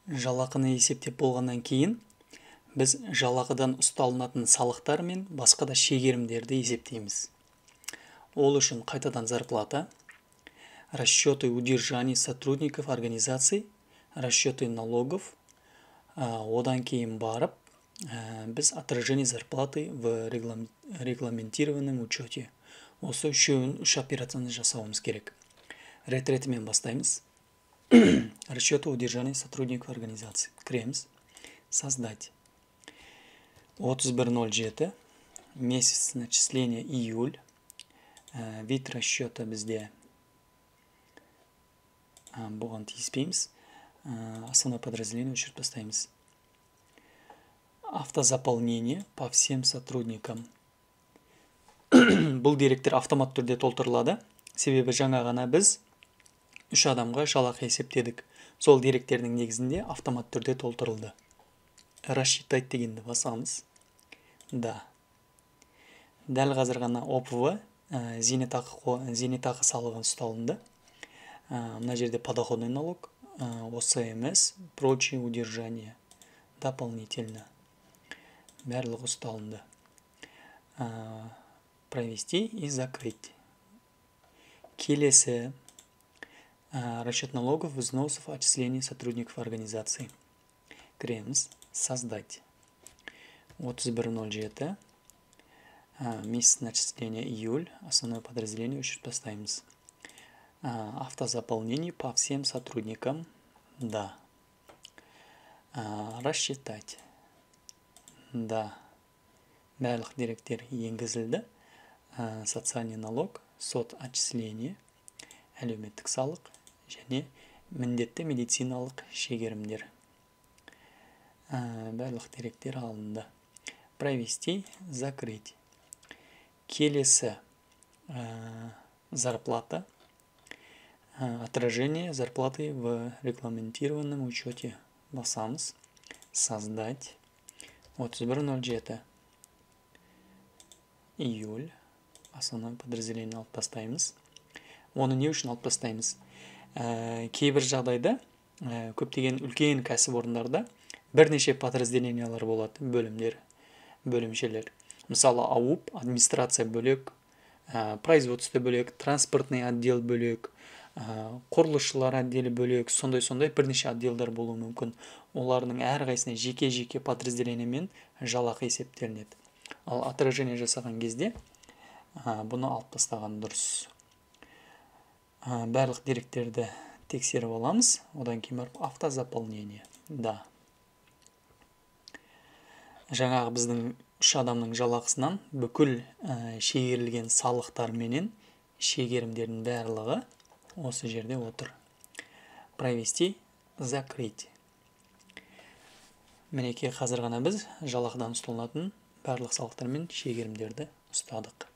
Жалақыны есептеп болғаннан кейін біз жалақыдан ұсталынатын салықтар мен басқа да шегерімдерді есептейміз. Ол үшін қайтадан зарплата, расчеты удержаний сотрудников организаций, расчеты налогов, одан кейін барып, біз отражение зарплаты в регламентированном учете. Осы үшеуін үш операцияны жасауымыз керек. Ретретімен бастаймыз. Расчеты удержаний сотрудников организации. Кіреміз. Создать. 31.07. Месяц начисления июль. Вид расчета бізде бұған тиіспейміз. Основное подразделение өшіріп бастаймыз. Автозаполнение по всем сотрудникам. Бұл деректер автомат түрде толтырылады. Себебі жаңа ғана біз 3 адамға жалақы есептедік. Сол деректердің негізінде автомат түрде толтырылды. Рассчитать дегенді басамыз. Да. Дәл қазір ғана ОПВ зейнетақы салығын ұсталынды. Мына жерде подоходный налог, ОСМС, прочие удержания дополнительно. Барлығы ұсталынды. Провести и закрыть. Келесі расчет налогов, взносов, отчислений сотрудников организации. Кіреміз. Создать. 31.07. Месяц начисления июль. Основное подразделение өшіріп бастаймыз. Автозаполнение по всем сотрудникам. Да. Рассчитать. Да. Барлық деректер енгізілді. Социальный налог, сот отчисление, әлеуметтік салық және міндетті медициналық шегерімдер. Барлық деректер алынды. Провести, закрыть. Келесі зарплата. Отражение зарплаты в регламентированном учете. Басамыз. Создать. 31.07. Июль. Основное подразделение алып бастаймыз. Оны не үшін алып бастаймыз? Кейбір жағдайда көптеген үлкен кәсіпорындарда бірнеше подразделениялар болады, бөлімдер, бөлімшелер. Мысалы, АУП, администрация бөлек, производство бөлек, транспортный отдел бөлек, құрылысшылар отделі бөлек, сондай бірнеше отделдар болуы мүмкін. Олардың әрқайсысына жеке-жеке подразделениемен жалақы есептелінеді. Ал отражение жасаған кезде бұны алып тастаған дұрыс. Барлық деректерді тексеріп аламыз. Одан кейін барып автозаполнение. Да. Жаңағы біздің 3 адамның жалақысынан бүкіл шегерілген салықтар менен шегерімдердің барлығы осы жерде отыр. Провести, закрыть. Мінекей қазір ғана біз жалақыдан ұсталынатын барлық салықтар мен шегерімдерді ұстадық.